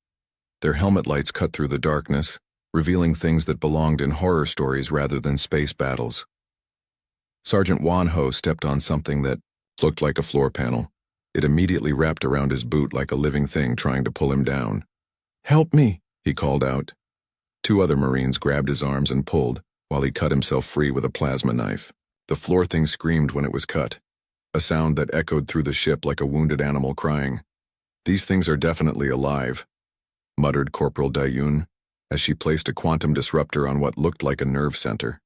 Their helmet lights cut through the darkness, revealing things that belonged in horror stories rather than space battles. Sergeant Wanho stepped on something that looked like a floor panel. It immediately wrapped around his boot like a living thing trying to pull him down. "Help me," he called out. 2 other Marines grabbed his arms and pulled, while he cut himself free with a plasma knife. The floor thing screamed when it was cut, a sound that echoed through the ship like a wounded animal crying. "These things are definitely alive," muttered Corporal Dayun, as she placed a quantum disruptor on what looked like a nerve center.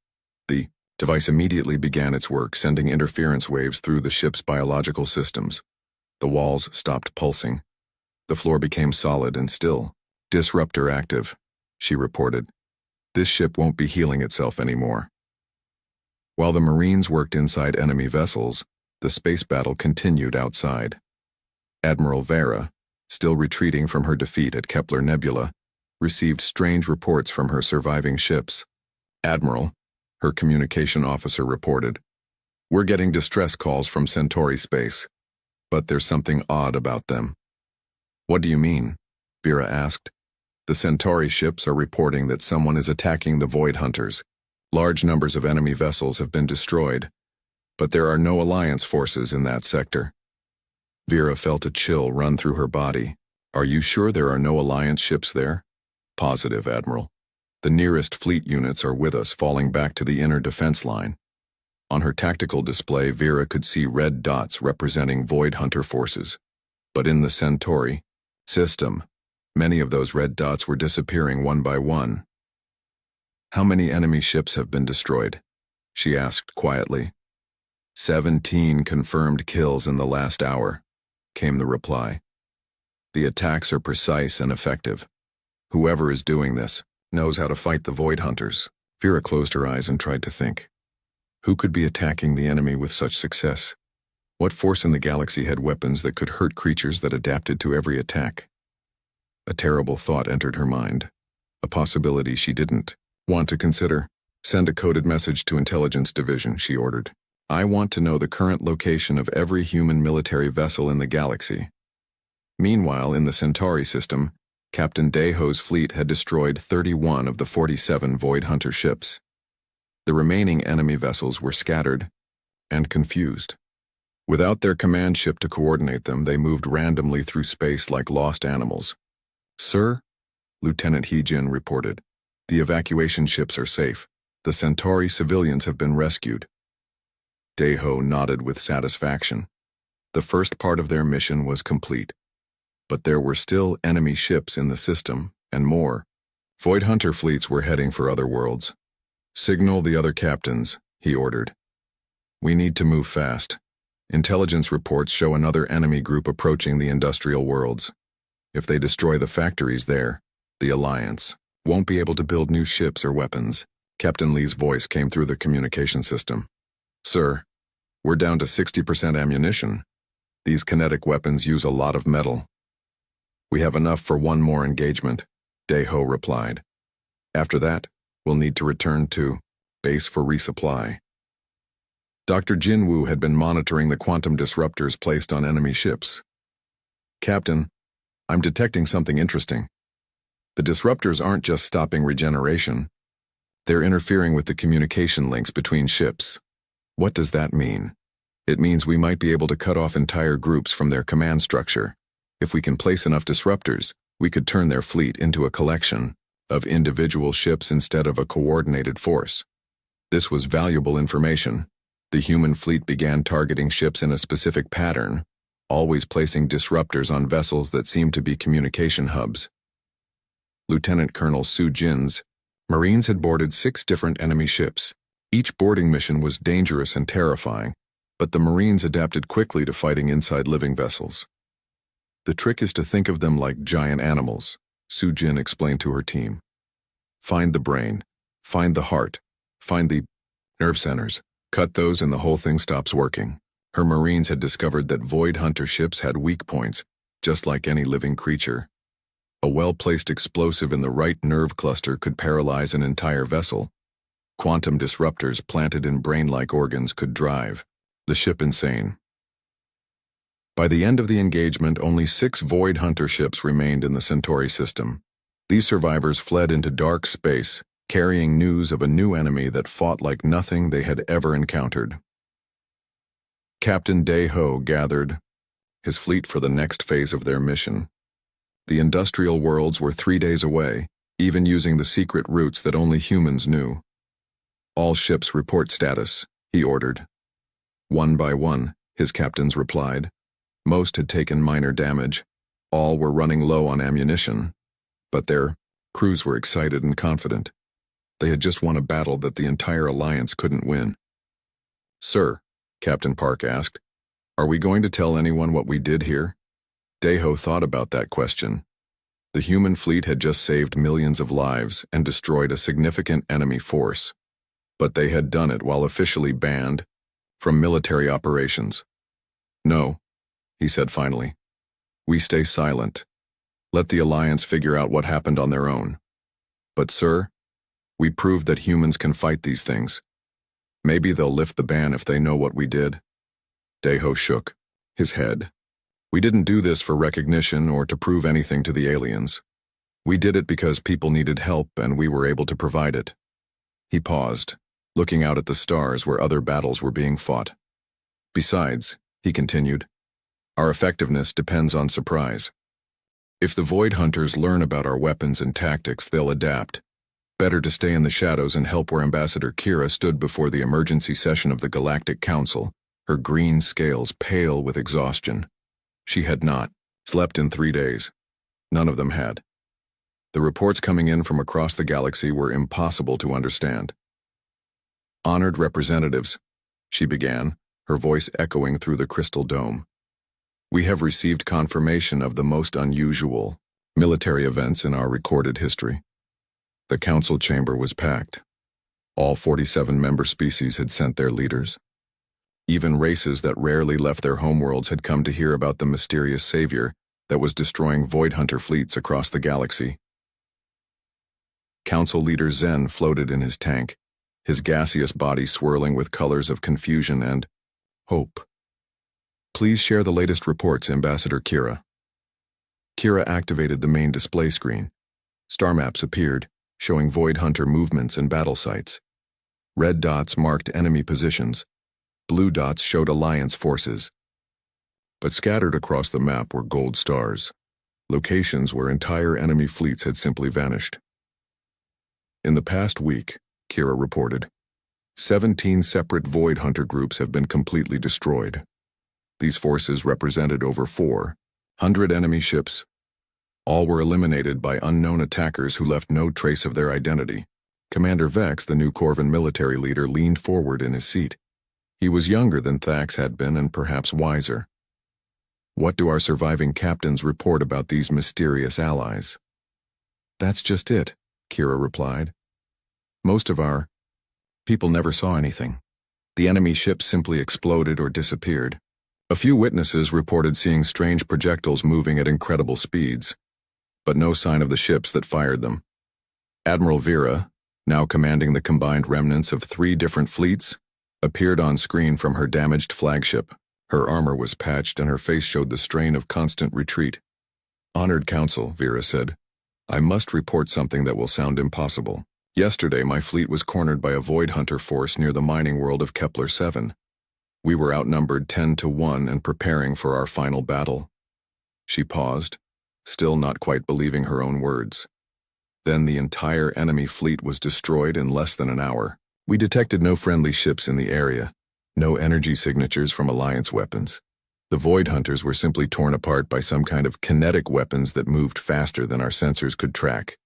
The device immediately began its work, sending interference waves through the ship's biological systems. The walls stopped pulsing. The floor became solid and still. "Disruptor active," she reported. "This ship won't be healing itself anymore." While the Marines worked inside enemy vessels, the space battle continued outside. Admiral Vera, still retreating from her defeat at Kepler Nebula, received strange reports from her surviving ships. "Admiral," her communication officer reported, "we're getting distress calls from Centauri space, but there's something odd about them." "What do you mean?" Vera asked. "The Centauri ships are reporting that someone is attacking the Void Hunters. Large numbers of enemy vessels have been destroyed, but there are no Alliance forces in that sector." Vera felt a chill run through her body. "Are you sure there are no Alliance ships there?" "Positive, Admiral. The nearest fleet units are with us, falling back to the inner defense line." On her tactical display, Vera could see red dots representing Void Hunter forces. But in the Centauri system, many of those red dots were disappearing one by one. "How many enemy ships have been destroyed?" she asked quietly. 17 confirmed kills in the last hour," came the reply. "The attacks are precise and effective. Whoever is doing this knows how to fight the Void Hunters." Vera closed her eyes and tried to think. Who could be attacking the enemy with such success? What force in the galaxy had weapons that could hurt creatures that adapted to every attack? A terrible thought entered her mind, a possibility she didn't want to consider. "Send a coded message to Intelligence Division," she ordered. "I want to know the current location of every human military vessel in the galaxy." Meanwhile, in the Centauri system, Captain Dayho's fleet had destroyed 31 of the 47 Void Hunter ships. The remaining enemy vessels were scattered and confused. Without their command ship to coordinate them, they moved randomly through space like lost animals. "Sir," Lieutenant Heejin reported, "the evacuation ships are safe. The Centauri civilians have been rescued." Dayho nodded with satisfaction. The first part of their mission was complete. But there were still enemy ships in the system, and more. Void Hunter fleets were heading for other worlds. "Signal the other captains," he ordered. "We need to move fast. Intelligence reports show another enemy group approaching the industrial worlds. If they destroy the factories there, the Alliance won't be able to build new ships or weapons." Captain Lee's voice came through the communication system. "Sir, we're down to 60% ammunition. These kinetic weapons use a lot of metal." "We have enough for one more engagement," Dayho replied. "After that, we'll need to return to base for resupply." Dr. Jinwoo had been monitoring the quantum disruptors placed on enemy ships. "Captain, I'm detecting something interesting. The disruptors aren't just stopping regeneration. They're interfering with the communication links between ships." "What does that mean?" "It means we might be able to cut off entire groups from their command structure. If we can place enough disruptors, we could turn their fleet into a collection of individual ships instead of a coordinated force. This was valuable information. The human fleet began targeting ships in a specific pattern, always placing disruptors on vessels that seemed to be communication hubs. Lieutenant Colonel Su Jin's Marines had boarded 6 different enemy ships. Each boarding mission was dangerous and terrifying, but the Marines adapted quickly to fighting inside living vessels. The trick is to think of them like giant animals, Su Jin explained to her team. Find the brain, find the heart, find the nerve centers. Cut those and the whole thing stops working. Her Marines had discovered that Void Hunter ships had weak points, just like any living creature. A well-placed explosive in the right nerve cluster could paralyze an entire vessel. Quantum disruptors planted in brain-like organs could drive the ship insane. By the end of the engagement, only 6 Void Hunter ships remained in the Centauri system. These survivors fled into dark space, carrying news of a new enemy that fought like nothing they had ever encountered. Captain Dae-ho gathered his fleet for the next phase of their mission. The industrial worlds were 3 days away, even using the secret routes that only humans knew. All ships report status, he ordered. One by one, his captains replied. Most had taken minor damage. All were running low on ammunition. But their crews were excited and confident. They had just won a battle that the entire alliance couldn't win. "Sir," Captain Park asked, "are we going to tell anyone what we did here?" Dae-ho thought about that question. The human fleet had just saved millions of lives and destroyed a significant enemy force. But they had done it while officially banned from military operations. "No," he said finally. "We stay silent. Let the alliance figure out what happened on their own. But sir, we proved that humans can fight these things. Maybe they'll lift the ban if they know what we did." Dae-ho shook his head. "We didn't do this for recognition or to prove anything to the aliens. We did it because people needed help and we were able to provide it." He paused, looking out at the stars where other battles were being fought. "Besides," he continued, "our effectiveness depends on surprise. If the Void Hunters learn about our weapons and tactics, they'll adapt. Better to stay in the shadows and help where Ambassador Kira stood before the emergency session of the Galactic Council, her green scales pale with exhaustion. She had not slept in 3 days. None of them had. The reports coming in from across the galaxy were impossible to understand. "Honored representatives," she began, her voice echoing through the crystal dome. "We have received confirmation of the most unusual military events in our recorded history." The council chamber was packed. All 47 member species had sent their leaders. Even races that rarely left their homeworlds had come to hear about the mysterious savior that was destroying Void Hunter fleets across the galaxy. Council leader Zen floated in his tank, his gaseous body swirling with colors of confusion and hope. "Please share the latest reports, Ambassador Kira." Kira activated the main display screen. Star maps appeared, showing Void Hunter movements and battle sites. Red dots marked enemy positions. Blue dots showed alliance forces. But scattered across the map were gold stars, locations where entire enemy fleets had simply vanished. "In the past week," Kira reported, 17 separate Void Hunter groups have been completely destroyed. These forces represented over 400 enemy ships. All were eliminated by unknown attackers who left no trace of their identity. Commander Vex, the new Corvan military leader, leaned forward in his seat. He was younger than Thax had been and perhaps wiser. "What do our surviving captains report about these mysterious allies?" "That's just it," Kira replied. "Most of our people never saw anything. The enemy ships simply exploded or disappeared. A few witnesses reported seeing strange projectiles moving at incredible speeds, but no sign of the ships that fired them. Admiral Vera, now commanding the combined remnants of 3 different fleets, appeared on screen from her damaged flagship. Her armor was patched and her face showed the strain of constant retreat. "Honored Council," Vera said, "I must report something that will sound impossible. Yesterday, my fleet was cornered by a Void Hunter force near the mining world of Kepler 7. We were outnumbered 10-1 and preparing for our final battle." She paused, still not quite believing her own words. Then the entire enemy fleet was destroyed in less than an hour. We detected no friendly ships in the area, no energy signatures from Alliance weapons. The Void Hunters were simply torn apart by some kind of kinetic weapons that moved faster than our sensors could track.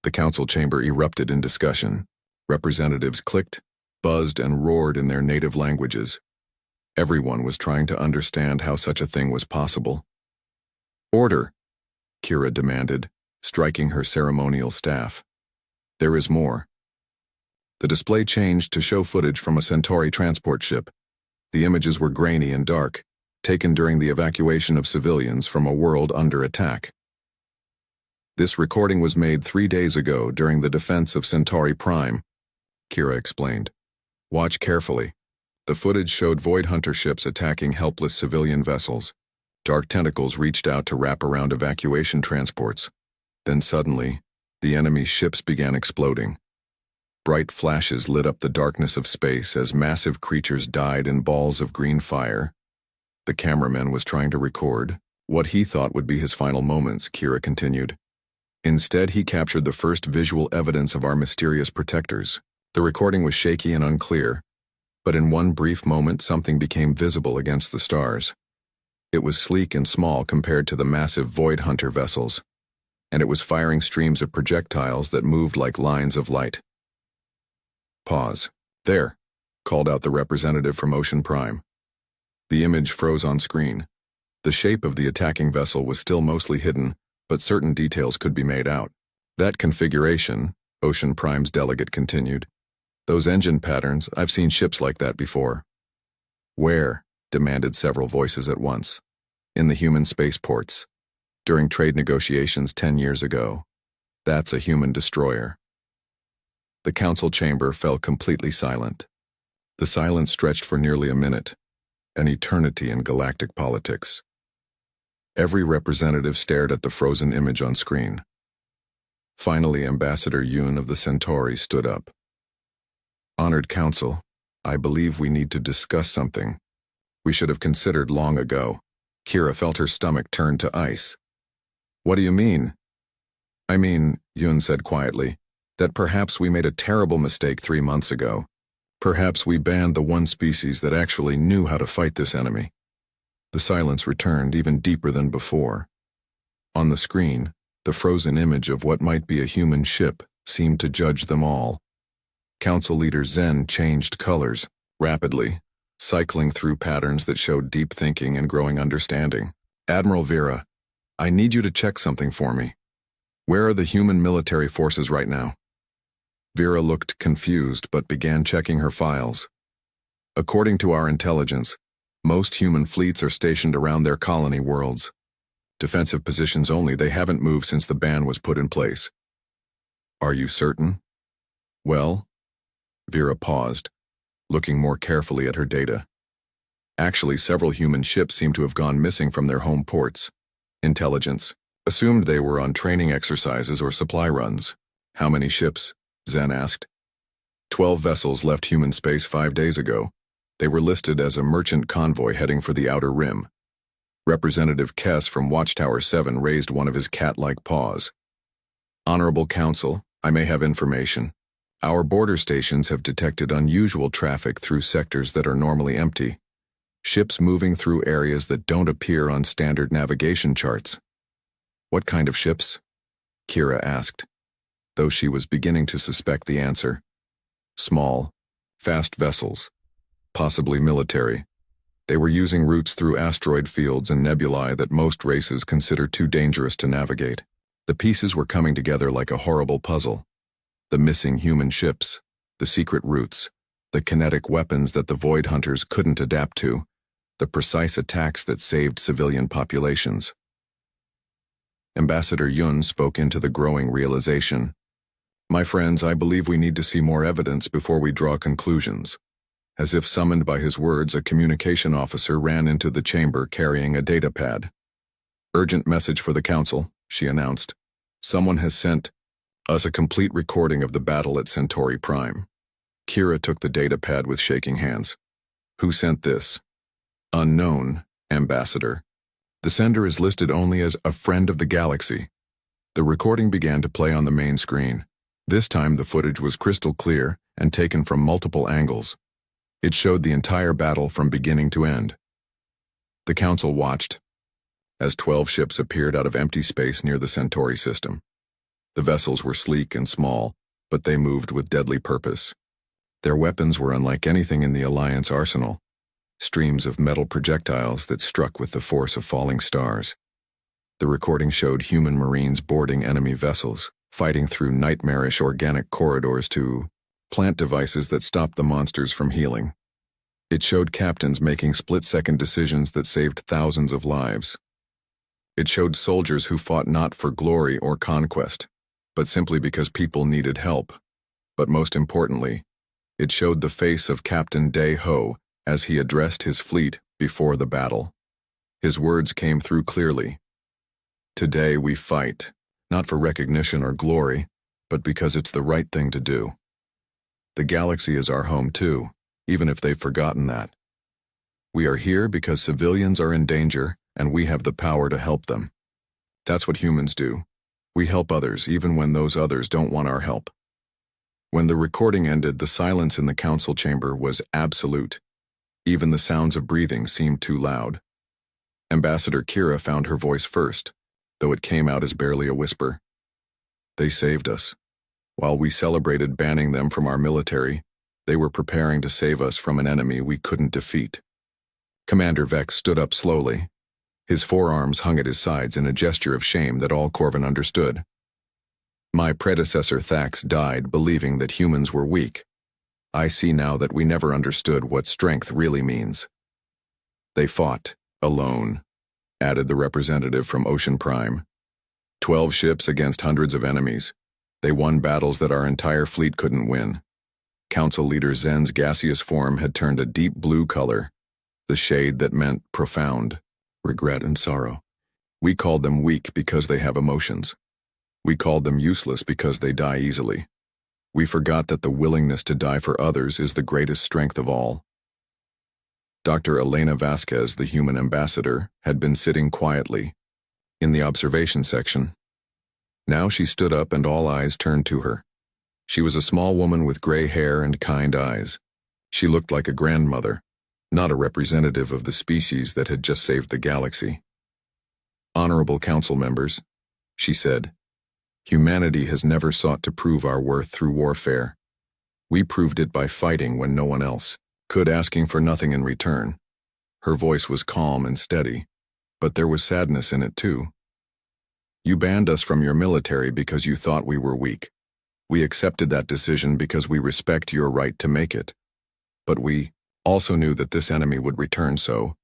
The council chamber erupted in discussion. Representatives clicked, buzzed, and roared in their native languages. Everyone was trying to understand how such a thing was possible. "Order," Kira demanded, striking her ceremonial staff. "There is more." The display changed to show footage from a Centauri transport ship. The images were grainy and dark, taken during the evacuation of civilians from a world under attack. "This recording was made 3 days ago during the defense of Centauri Prime," Kira explained. "Watch carefully. The footage showed Void Hunter ships attacking helpless civilian vessels. Dark tentacles reached out to wrap around evacuation transports. Then suddenly, the enemy's ships began exploding. Bright flashes lit up the darkness of space as massive creatures died in balls of green fire. The cameraman was trying to record what he thought would be his final moments," Kira continued. "Instead, he captured the first visual evidence of our mysterious protectors. The recording was shaky and unclear, but in one brief moment something became visible against the stars. It was sleek and small compared to the massive Void Hunter vessels, and it was firing streams of projectiles that moved like lines of light." "Pause. There," called out the representative from Ocean Prime. The image froze on screen. The shape of the attacking vessel was still mostly hidden, but certain details could be made out. "That configuration," Ocean Prime's delegate continued. "Those engine patterns, I've seen ships like that before." "Where?" demanded several voices at once. "In the human spaceports. During trade negotiations 10 years ago. That's a human destroyer." The council chamber fell completely silent. The silence stretched for nearly a minute, an eternity in galactic politics. Every representative stared at the frozen image on screen. Finally, Ambassador Yoon of the Centauri stood up. "Honored Council, I believe we need to discuss something we should have considered long ago." Kira felt her stomach turn to ice. "What do you mean?" "I mean," Yoon said quietly, "that perhaps we made a terrible mistake 3 months ago. Perhaps we banned the one species that actually knew how to fight this enemy." The silence returned even deeper than before. On the screen, the frozen image of what might be a human ship seemed to judge them all. Council leader Zen changed colors, rapidly, cycling through patterns that showed deep thinking and growing understanding. "Admiral Vera, I need you to check something for me. Where are the human military forces right now?" Vera looked confused but began checking her files. "According to our intelligence, most human fleets are stationed around their colony worlds. Defensive positions only, they haven't moved since the ban was put in place." "Are you certain?" "Well," Vera paused, looking more carefully at her data. "Actually, several human ships seem to have gone missing from their home ports. Intelligence assumed they were on training exercises or supply runs." "How many ships?" Zen asked. 12 vessels left human space 5 days ago. They were listed as a merchant convoy heading for the Outer Rim." Representative Kess from Watchtower 7 raised one of his cat-like paws. "Honorable Council, I may have information. Our border stations have detected unusual traffic through sectors that are normally empty. Ships moving through areas that don't appear on standard navigation charts." "What kind of ships?" Kira asked, though she was beginning to suspect the answer. "Small, fast vessels, possibly military. They were using routes through asteroid fields and nebulae that most races consider too dangerous to navigate." The pieces were coming together like a horrible puzzle. The missing human ships, the secret routes, the kinetic weapons that the Void Hunters couldn't adapt to, the precise attacks that saved civilian populations. Ambassador Yun spoke into the growing realization. "My friends, I believe we need to see more evidence before we draw conclusions." As if summoned by his words, a communication officer ran into the chamber carrying a data pad. "Urgent message for the council," she announced. "Someone has sent us a complete recording of the battle at Centauri Prime." Kira took the data pad with shaking hands. "Who sent this?" "Unknown, Ambassador. The sender is listed only as a friend of the galaxy." The recording began to play on the main screen. This time the footage was crystal clear and taken from multiple angles. It showed the entire battle from beginning to end. The council watched as 12 ships appeared out of empty space near the Centauri system. The vessels were sleek and small, but they moved with deadly purpose. Their weapons were unlike anything in the Alliance arsenal, streams of metal projectiles that struck with the force of falling stars. The recording showed human marines boarding enemy vessels, fighting through nightmarish organic corridors to plant devices that stopped the monsters from healing. It showed captains making split-second decisions that saved thousands of lives. It showed soldiers who fought not for glory or conquest, but simply because people needed help. But most importantly, it showed the face of Captain Day Ho as he addressed his fleet before the battle. His words came through clearly. Today we fight, not for recognition or glory, but because it's the right thing to do. The galaxy is our home too, even if they've forgotten that. We are here because civilians are in danger, and we have the power to help them. That's what humans do. We help others even when those others don't want our help. When the recording ended, the silence in the council chamber was absolute. Even the sounds of breathing seemed too loud. Ambassador Kira found her voice first, though it came out as barely a whisper. They saved us. While we celebrated banning them from our military, they were preparing to save us from an enemy we couldn't defeat. Commander Vex stood up slowly. His forearms hung at his sides in a gesture of shame that all Corvin understood. My predecessor Thax died believing that humans were weak. I see now that we never understood what strength really means. They fought, alone, added the representative from Ocean Prime. 12 ships against hundreds of enemies. They won battles that our entire fleet couldn't win. Council leader Zen's gaseous form had turned a deep blue color, the shade that meant profound regret and sorrow. We called them weak because they have emotions. We called them useless because they die easily. We forgot that the willingness to die for others is the greatest strength of all. Dr. Elena Vasquez, the human ambassador, had been sitting quietly in the observation section. Now she stood up and all eyes turned to her. She was a small woman with gray hair and kind eyes. She looked like a grandmother, not a representative of the species that had just saved the galaxy. Honorable council members, she said, humanity has never sought to prove our worth through warfare. We proved it by fighting when no one else could, asking for nothing in return. Her voice was calm and steady, but there was sadness in it too. You banned us from your military because you thought we were weak. We accepted that decision because we respect your right to make it. But we also knew that this enemy would return, so